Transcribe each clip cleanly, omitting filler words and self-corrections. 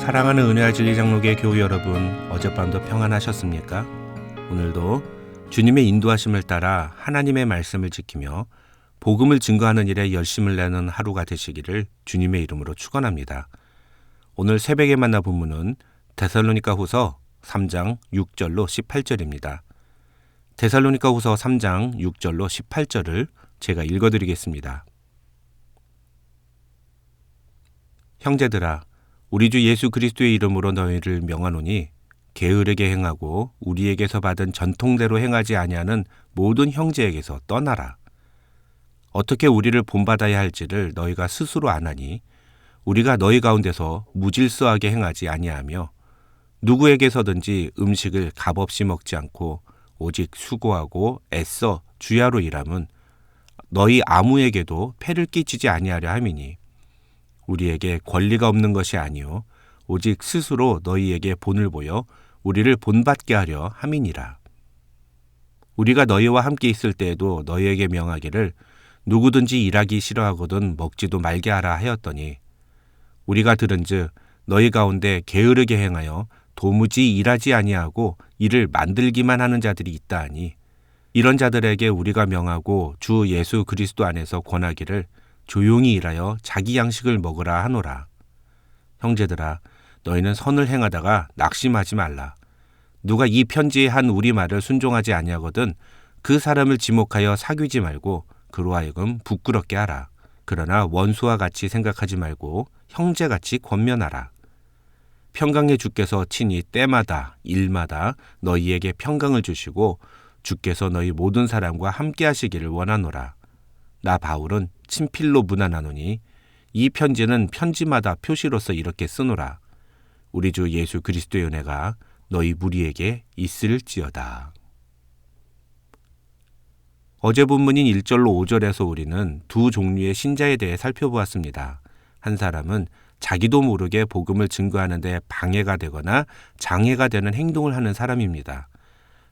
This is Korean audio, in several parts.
사랑하는 은혜와 진리 장로교회 교우 여러분, 어젯밤도 평안하셨습니까? 오늘도 주님의 인도하심을 따라 하나님의 말씀을 지키며 복음을 증거하는 일에 열심을 내는 하루가 되시기를 주님의 이름으로 축원합니다. 오늘 새벽에 만나 본문은 데살로니가 후서 3장 6절로 18절입니다. 데살로니가 후서 3장 6절로 18절을 제가 읽어드리겠습니다. 형제들아, 우리 주 예수 그리스도의 이름으로 너희를 명하노니 게으르게 행하고 우리에게서 받은 전통대로 행하지 아니하는 모든 형제에게서 떠나라. 어떻게 우리를 본받아야 할지를 너희가 스스로 아나니 우리가 너희 가운데서 무질서하게 행하지 아니하며 누구에게서든지 음식을 값없이 먹지 않고 오직 수고하고 애써 주야로 일함은 너희 아무에게도 폐를 끼치지 아니하려 함이니 우리에게 권리가 없는 것이 아니요 오직 스스로 너희에게 본을 보여 우리를 본받게 하려 함이니라. 우리가 너희와 함께 있을 때에도 너희에게 명하기를 누구든지 일하기 싫어하거든 먹지도 말게 하라 하였더니 우리가 들은즉 너희 가운데 게으르게 행하여 도무지 일하지 아니하고 일을 만들기만 하는 자들이 있다 하니 이런 자들에게 우리가 명하고 주 예수 그리스도 안에서 권하기를 조용히 일하여 자기 양식을 먹으라 하노라. 형제들아, 너희는 선을 행하다가 낙심하지 말라. 누가 이 편지에 한 우리 말을 순종하지 아니하거든 그 사람을 지목하여 사귀지 말고 그로 하여금 부끄럽게 하라. 그러나 원수와 같이 생각하지 말고 형제같이 권면하라. 평강의 주께서 친히 때마다 일마다 너희에게 평강을 주시고 주께서 너희 모든 사람과 함께 하시기를 원하노라. 나 바울은 친필로 문안하노니 이 편지는 편지마다 표시로서 이렇게 쓰노라. 우리 주 예수 그리스도의 은혜가 너희 무리에게 있을지어다. 어제 본문인 1절로 5절에서 우리는 두 종류의 신자에 대해 살펴보았습니다. 한 사람은 자기도 모르게 복음을 증거하는 데 방해가 되거나 장애가 되는 행동을 하는 사람입니다.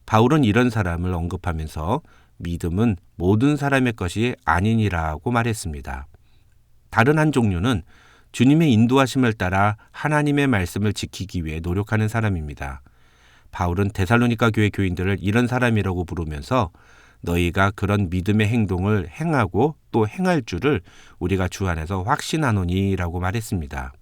바울은 이런 사람을 언급하면서 믿음은 모든 사람의 것이 아니니라고 말했습니다. 다른 한 종류는 주님의 인도하심을 따라 하나님의 말씀을 지키기 위해 노력하는 사람입니다. 바울은 데살로니가 교회 교인들을 이런 사람이라고 부르면서 너희가 그런 믿음의 행동을 행하고 또 행할 줄을 우리가 주 안에서 확신하노니라고 말했습니다.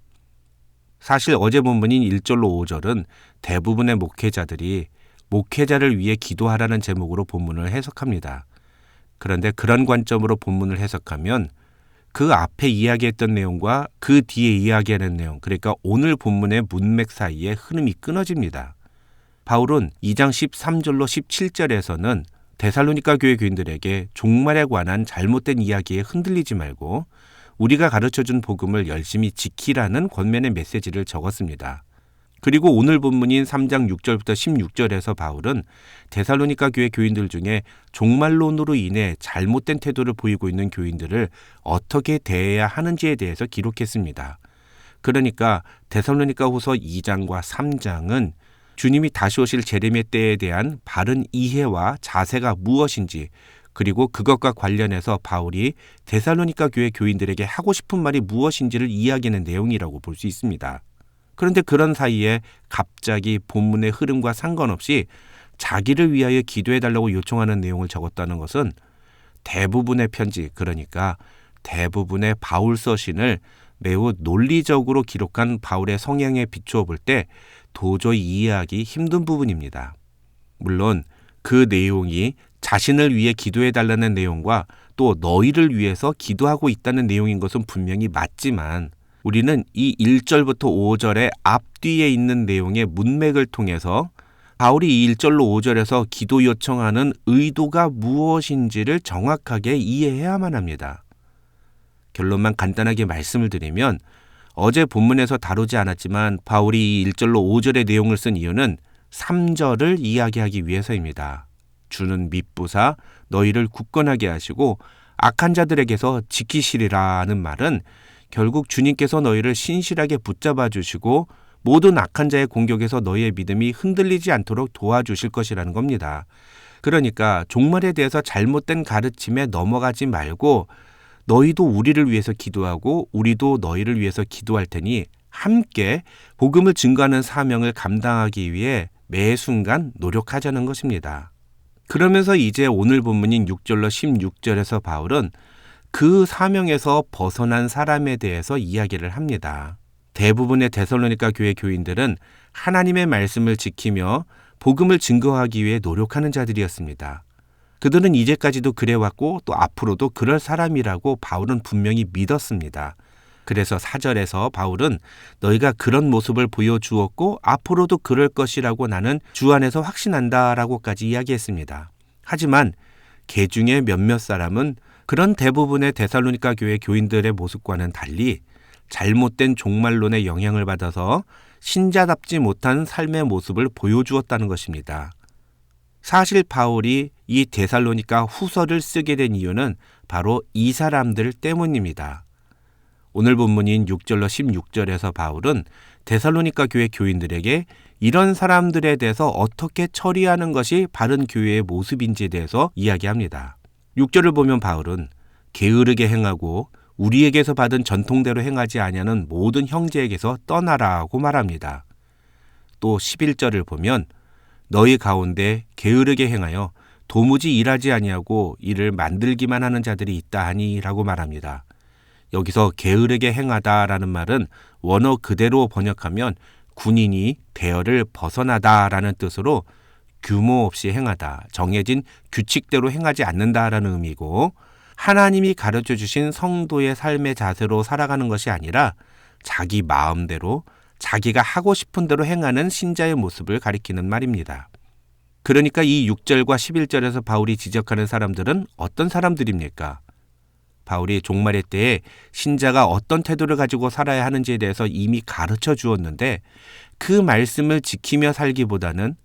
사실 어제 본문인 1절로 5절은 대부분의 목회자들이 목회자를 위해 기도하라는 제목으로 본문을 해석합니다. 그런데 그런 관점으로 본문을 해석하면 그 앞에 이야기했던 내용과 그 뒤에 이야기하는 내용, 그러니까 오늘 본문의 문맥 사이에 흐름이 끊어집니다. 바울은 2장 13절로 17절에서는 데살로니가 교회 교인들에게 종말에 관한 잘못된 이야기에 흔들리지 말고 우리가 가르쳐준 복음을 열심히 지키라는 권면의 메시지를 적었습니다. 그리고 오늘 본문인 3장 6절부터 16절에서 바울은 데살로니가 교회 교인들 중에 종말론으로 인해 잘못된 태도를 보이고 있는 교인들을 어떻게 대해야 하는지에 대해서 기록했습니다. 그러니까 데살로니가 후서 2장과 3장은 주님이 다시 오실 재림의 때에 대한 바른 이해와 자세가 무엇인지, 그리고 그것과 관련해서 바울이 데살로니가 교회 교인들에게 하고 싶은 말이 무엇인지를 이야기하는 내용이라고 볼 수 있습니다. 그런데 그런 사이에 갑자기 본문의 흐름과 상관없이 자기를 위하여 기도해달라고 요청하는 내용을 적었다는 것은 대부분의 편지, 그러니까 대부분의 바울 서신을 매우 논리적으로 기록한 바울의 성향에 비추어 볼 때 도저히 이해하기 힘든 부분입니다. 물론 그 내용이 자신을 위해 기도해달라는 내용과 또 너희를 위해서 기도하고 있다는 내용인 것은 분명히 맞지만 우리는 이 1절부터 5절의 앞뒤에 있는 내용의 문맥을 통해서 바울이 이 1절로 5절에서 기도 요청하는 의도가 무엇인지를 정확하게 이해해야만 합니다. 결론만 간단하게 말씀을 드리면 어제 본문에서 다루지 않았지만 바울이 이 1절로 5절의 내용을 쓴 이유는 3절을 이야기하기 위해서입니다. 주는 미쁘사 너희를 굳건하게 하시고 악한 자들에게서 지키시리라는 말은 결국 주님께서 너희를 신실하게 붙잡아 주시고 모든 악한 자의 공격에서 너희의 믿음이 흔들리지 않도록 도와주실 것이라는 겁니다. 그러니까 종말에 대해서 잘못된 가르침에 넘어가지 말고 너희도 우리를 위해서 기도하고 우리도 너희를 위해서 기도할 테니 함께 복음을 증거하는 사명을 감당하기 위해 매 순간 노력하자는 것입니다. 그러면서 이제 오늘 본문인 6절로 16절에서 바울은 그 사명에서 벗어난 사람에 대해서 이야기를 합니다. 대부분의 데살로니가 교회 교인들은 하나님의 말씀을 지키며 복음을 증거하기 위해 노력하는 자들이었습니다. 그들은 이제까지도 그래왔고 또 앞으로도 그럴 사람이라고 바울은 분명히 믿었습니다. 그래서 4절에서 바울은 너희가 그런 모습을 보여주었고 앞으로도 그럴 것이라고 나는 주 안에서 확신한다라고까지 이야기했습니다. 하지만 개 중에 몇몇 사람은 그런 대부분의 데살로니가 교회 교인들의 모습과는 달리 잘못된 종말론의 영향을 받아서 신자답지 못한 삶의 모습을 보여주었다는 것입니다. 사실 바울이 이 데살로니가 후서를 쓰게 된 이유는 바로 이 사람들 때문입니다. 오늘 본문인 6절로 16절에서 바울은 데살로니가 교회 교인들에게 이런 사람들에 대해서 어떻게 처리하는 것이 바른 교회의 모습인지에 대해서 이야기합니다. 6절을 보면 바울은 게으르게 행하고 우리에게서 받은 전통대로 행하지 아니하는 모든 형제에게서 떠나라고 말합니다. 또 11절을 보면 너희 가운데 게으르게 행하여 도무지 일하지 아니하고 일을 만들기만 하는 자들이 있다 하니 라고 말합니다. 여기서 게으르게 행하다라는 말은 원어 그대로 번역하면 군인이 대열을 벗어나다라는 뜻으로 규모 없이 행하다, 정해진 규칙대로 행하지 않는다라는 의미고 하나님이 가르쳐 주신 성도의 삶의 자세로 살아가는 것이 아니라 자기 마음대로 자기가 하고 싶은 대로 행하는 신자의 모습을 가리키는 말입니다. 그러니까 이 6절과 11절에서 바울이 지적하는 사람들은 어떤 사람들입니까? 바울이 종말의 때에 신자가 어떤 태도를 가지고 살아야 하는지에 대해서 이미 가르쳐 주었는데 그 말씀을 지키며 살기보다는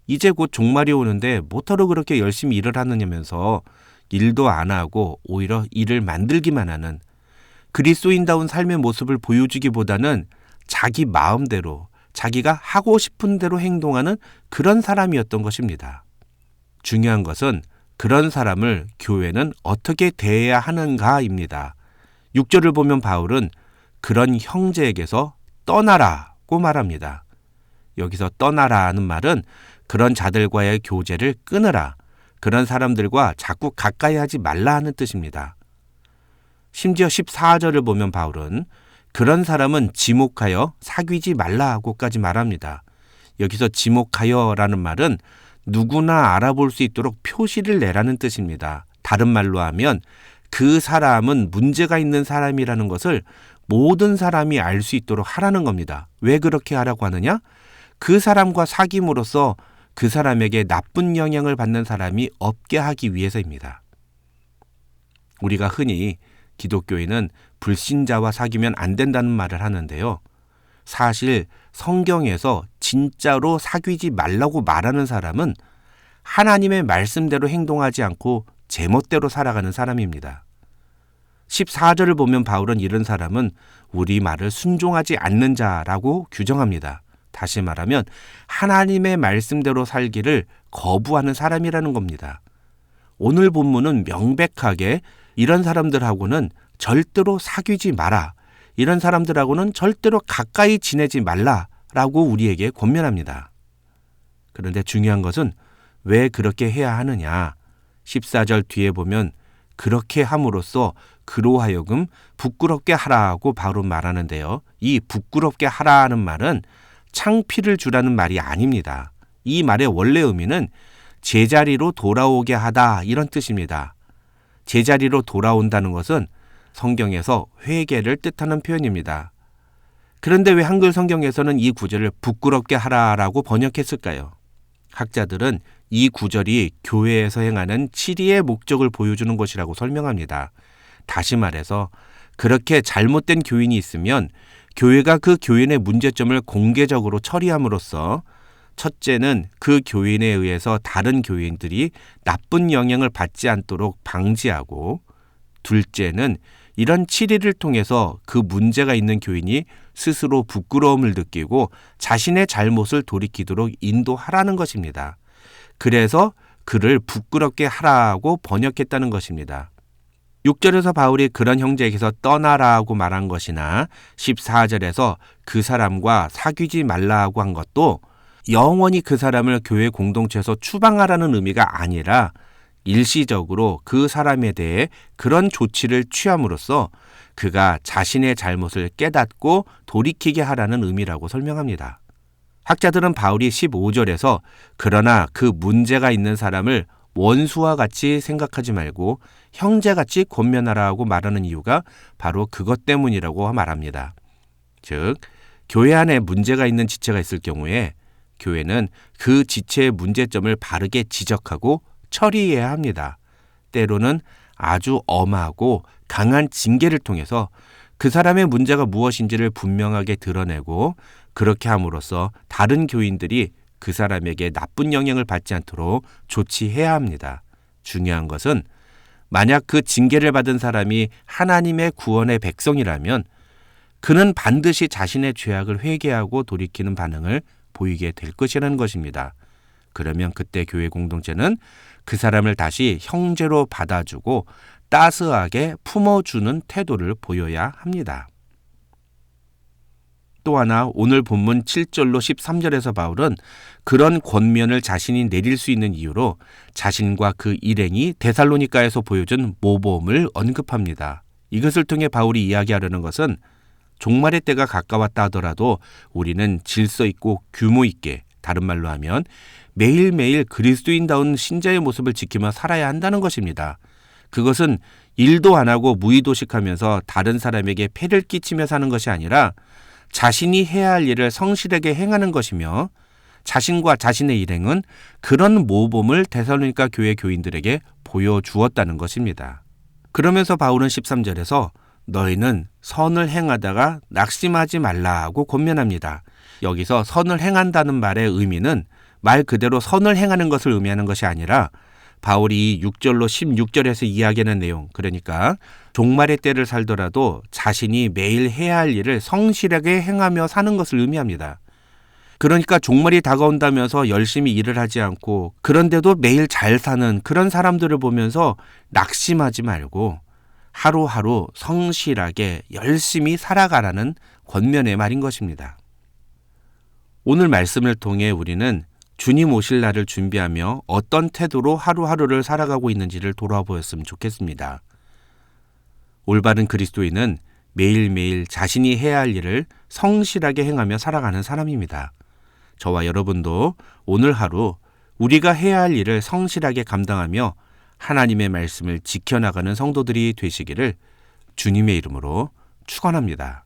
이제 곧 종말이 오는데 뭐하러 그렇게 열심히 일을 하느냐면서 일도 안 하고 오히려 일을 만들기만 하는 그리스도인다운 삶의 모습을 보여주기보다는 자기 마음대로 자기가 하고 싶은 대로 행동하는 그런 사람이었던 것입니다. 중요한 것은 그런 사람을 교회는 어떻게 대해야 하는가입니다. 6절을 보면 바울은 그런 형제에게서 떠나라고 말합니다. 여기서 떠나라는 말은 그런 자들과의 교제를 끊으라, 그런 사람들과 자꾸 가까이 하지 말라 하는 뜻입니다. 심지어 14절을 보면 바울은 그런 사람은 지목하여 사귀지 말라고까지 말합니다. 여기서 지목하여라는 말은 누구나 알아볼 수 있도록 표시를 내라는 뜻입니다. 다른 말로 하면 그 사람은 문제가 있는 사람이라는 것을 모든 사람이 알 수 있도록 하라는 겁니다. 왜 그렇게 하라고 하느냐? 그 사람과 사귐으로써 그 사람에게 나쁜 영향을 받는 사람이 없게 하기 위해서입니다. 우리가 흔히 기독교인은 불신자와 사귀면 안 된다는 말을 하는데요. 사실 성경에서 진짜로 사귀지 말라고 말하는 사람은 하나님의 말씀대로 행동하지 않고 제멋대로 살아가는 사람입니다. 14절을 보면 바울은 이런 사람은 우리 말을 순종하지 않는 자라고 규정합니다. 다시 말하면 하나님의 말씀대로 살기를 거부하는 사람이라는 겁니다. 오늘 본문은 명백하게 이런 사람들하고는 절대로 사귀지 마라, 이런 사람들하고는 절대로 가까이 지내지 말라라고 우리에게 권면합니다. 그런데 중요한 것은 왜 그렇게 해야 하느냐? 14절 뒤에 보면 그렇게 함으로써 그로 하여금 부끄럽게 하라고 바로 말하는데요. 이 부끄럽게 하라는 말은 창피를 주라는 말이 아닙니다. 이 말의 원래 의미는 제자리로 돌아오게 하다, 이런 뜻입니다. 제자리로 돌아온다는 것은 성경에서 회개를 뜻하는 표현입니다. 그런데 왜 한글 성경에서는 이 구절을 부끄럽게 하라라고 번역했을까요? 학자들은 이 구절이 교회에서 행하는 치리의 목적을 보여주는 것이라고 설명합니다. 다시 말해서 그렇게 잘못된 교인이 있으면 교회가 그 교인의 문제점을 공개적으로 처리함으로써 첫째는 그 교인에 의해서 다른 교인들이 나쁜 영향을 받지 않도록 방지하고, 둘째는 이런 치리를 통해서 그 문제가 있는 교인이 스스로 부끄러움을 느끼고 자신의 잘못을 돌이키도록 인도하라는 것입니다. 그래서 그를 부끄럽게 하라고 번역했다는 것입니다. 6절에서 바울이 그런 형제에게서 떠나라고 말한 것이나 14절에서 그 사람과 사귀지 말라고 한 것도 영원히 그 사람을 교회 공동체에서 추방하라는 의미가 아니라 일시적으로 그 사람에 대해 그런 조치를 취함으로써 그가 자신의 잘못을 깨닫고 돌이키게 하라는 의미라고 설명합니다. 학자들은 바울이 15절에서 그러나 그 문제가 있는 사람을 원수와 같이 생각하지 말고 형제같이 권면하라고 말하는 이유가 바로 그것 때문이라고 말합니다. 즉, 교회 안에 문제가 있는 지체가 있을 경우에 교회는 그 지체의 문제점을 바르게 지적하고 처리해야 합니다. 때로는 아주 엄하고 강한 징계를 통해서 그 사람의 문제가 무엇인지를 분명하게 드러내고 그렇게 함으로써 다른 교인들이 그 사람에게 나쁜 영향을 받지 않도록 조치해야 합니다. 중요한 것은 만약 그 징계를 받은 사람이 하나님의 구원의 백성이라면 그는 반드시 자신의 죄악을 회개하고 돌이키는 반응을 보이게 될 것이라는 것입니다. 그러면 그때 교회 공동체는 그 사람을 다시 형제로 받아주고 따스하게 품어주는 태도를 보여야 합니다. 또 하나 오늘 본문 7절로 13절에서 바울은 그런 권면을 자신이 내릴 수 있는 이유로 자신과 그 일행이 데살로니가에서 보여준 모범을 언급합니다. 이것을 통해 바울이 이야기하려는 것은 종말의 때가 가까웠다 하더라도 우리는 질서 있고 규모 있게, 다른 말로 하면 매일매일 그리스도인다운 신자의 모습을 지키며 살아야 한다는 것입니다. 그것은 일도 안 하고 무의도식하면서 다른 사람에게 폐를 끼치며 사는 것이 아니라 자신이 해야 할 일을 성실하게 행하는 것이며 자신과 자신의 일행은 그런 모범을 데살로니가 교회 교인들에게 보여주었다는 것입니다. 그러면서 바울은 13절에서 너희는 선을 행하다가 낙심하지 말라고 권면합니다. 여기서 선을 행한다는 말의 의미는 말 그대로 선을 행하는 것을 의미하는 것이 아니라 바울이 6절로 16절에서 이야기하는 내용, 그러니까 종말의 때를 살더라도 자신이 매일 해야 할 일을 성실하게 행하며 사는 것을 의미합니다. 그러니까 종말이 다가온다면서 열심히 일을 하지 않고 그런데도 매일 잘 사는 그런 사람들을 보면서 낙심하지 말고 하루하루 성실하게 열심히 살아가라는 권면의 말인 것입니다. 오늘 말씀을 통해 우리는 주님 오실 날을 준비하며 어떤 태도로 하루하루를 살아가고 있는지를 돌아보았으면 좋겠습니다. 올바른 그리스도인은 매일매일 자신이 해야 할 일을 성실하게 행하며 살아가는 사람입니다. 저와 여러분도 오늘 하루 우리가 해야 할 일을 성실하게 감당하며 하나님의 말씀을 지켜나가는 성도들이 되시기를 주님의 이름으로 축원합니다.